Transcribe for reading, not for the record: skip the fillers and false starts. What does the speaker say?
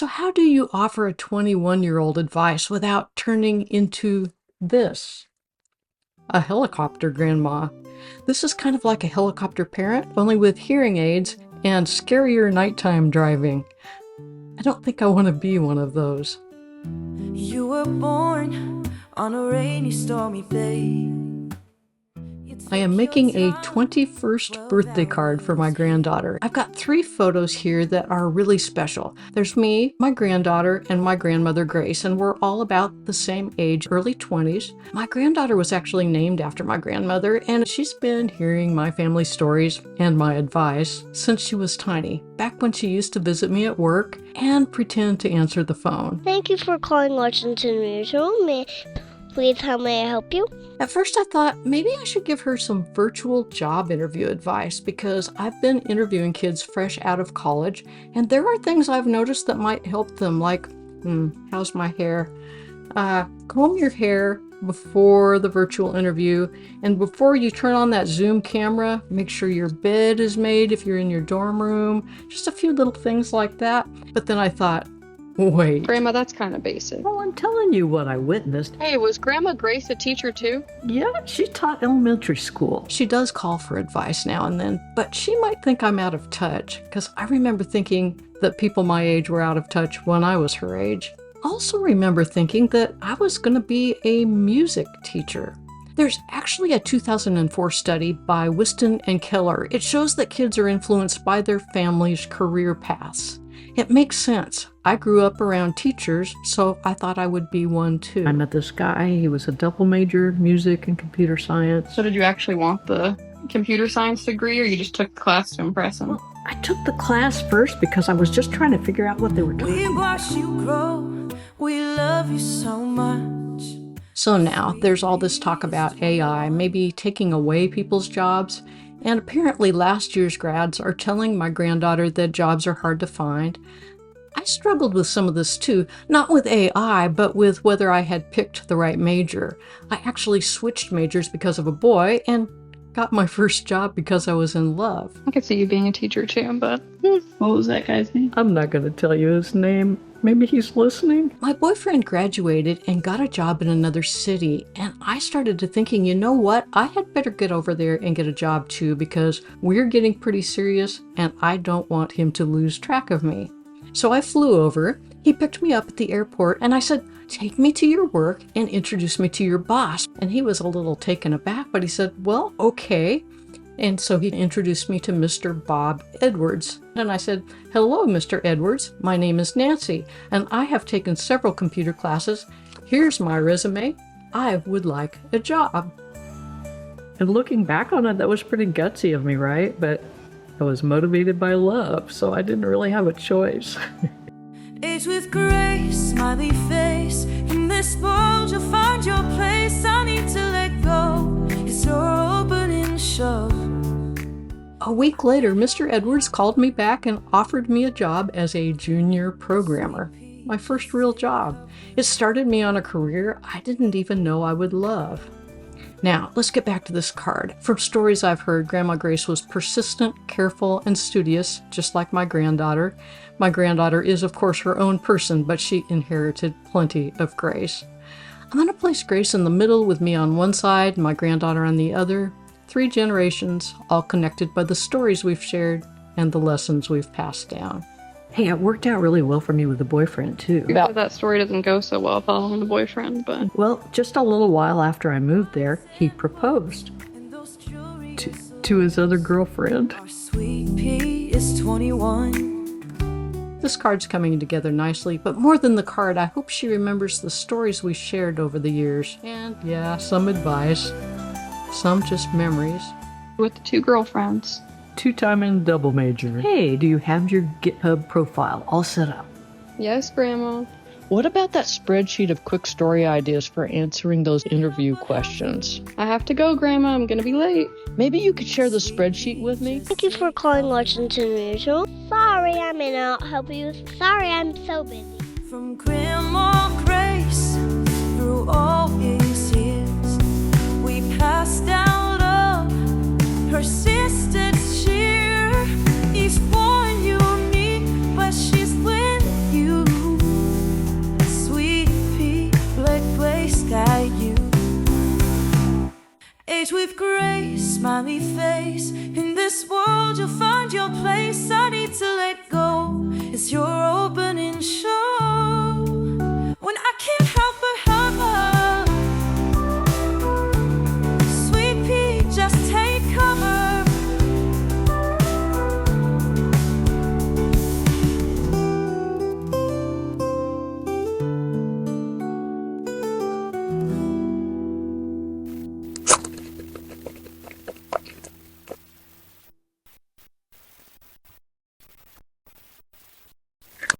So how do you offer a 21-year-old advice without turning into this? A helicopter grandma. This is kind of like a helicopter parent, only with hearing aids and scarier nighttime driving. I don't think I want to be one of those. You were born on a rainy, stormy day. I am making a 21st birthday card for my granddaughter. I've got 3 photos here that are really special. There's me, my granddaughter, and my grandmother Grace, and we're all about the same age, early 20s. My granddaughter was actually named after my grandmother, and she's been hearing my family stories and my advice since she was tiny, back when she used to visit me at work and pretend to answer the phone. Thank you for calling Washington Mutual. Please, how may I help you? At first I thought maybe I should give her some virtual job interview advice because I've been interviewing kids fresh out of college, and there are things I've noticed that might help them, like, how's my hair? Comb your hair before the virtual interview, and before you turn on that Zoom camera, make sure your bed is made if you're in your dorm room. Just a few little things like that. But then I thought, wait. Grandma, that's kind of basic. Well, I'm telling you what I witnessed. Hey, was Grandma Grace a teacher too? Yeah, she taught elementary school. She does call for advice now and then, but she might think I'm out of touch, because I remember thinking that people my age were out of touch when I was her age. I also remember thinking that I was going to be a music teacher. There's actually a 2004 study by Whiston and Keller. It shows that kids are influenced by their family's career paths. It makes sense. I grew up around teachers, so I thought I would be one too. I met this guy. He was a double major, music and computer science. So did you actually want the computer science degree, or you just took the class to impress him? Well, I took the class first because I was just trying to figure out what they were talking about. We watch you grow. We love you so much. So now there's all this talk about AI maybe taking away people's jobs. And apparently last year's grads are telling my granddaughter that jobs are hard to find. I struggled with some of this too, not with AI, but with whether I had picked the right major. I actually switched majors because of a boy and got my first job because I was in love. I could see you being a teacher too, but what was that guy's name? I'm not going to tell you his name. Maybe he's listening. My boyfriend graduated and got a job in another city, and I started to thinking, you know what? I had better get over there and get a job too, because we're getting pretty serious and I don't want him to lose track of me. So I flew over. He picked me up at the airport and I said, take me to your work and introduce me to your boss. And he was a little taken aback, but he said, well, okay. And so he introduced me to Mr. Bob Edwards. And I said, hello, Mr. Edwards. My name is Nancy, and I have taken several computer classes. Here's my resume. I would like a job. And looking back on it, that was pretty gutsy of me, right? But I was motivated by love, so I didn't really have a choice. Age with grace, smiley face. In this world, you'll find your place. I need to let go. It's your opening shove. A week later, Mr. Edwards called me back and offered me a job as a junior programmer. My first real job. It started me on a career I didn't even know I would love. Now, let's get back to this card. From stories I've heard, Grandma Grace was persistent, careful, and studious, just like my granddaughter. My granddaughter is, of course, her own person, but she inherited plenty of Grace. I'm going to place Grace in the middle with me on one side and my granddaughter on the other. 3 generations, all connected by the stories we've shared and the lessons we've passed down. Hey, it worked out really well for me with the boyfriend, too. That story doesn't go so well following the boyfriend, but... Well, just a little while after I moved there, he proposed to his other girlfriend. Our sweet pea is 21. This card's coming together nicely, but more than the card, I hope she remembers the stories we shared over the years. And yeah, some advice, some just memories. With the 2 girlfriends. 2-time and double major. Hey, do you have your GitHub profile all set up? Yes, Grandma. What about that spreadsheet of quick story ideas for answering those interview questions? I have to go, Grandma. I'm gonna be late. Maybe you could share the spreadsheet with me? Thank you for calling Washington Mutual. Sorry, I may not help you. Sorry, I'm so busy. From Grandma Grace, through all these years, we passed down love, her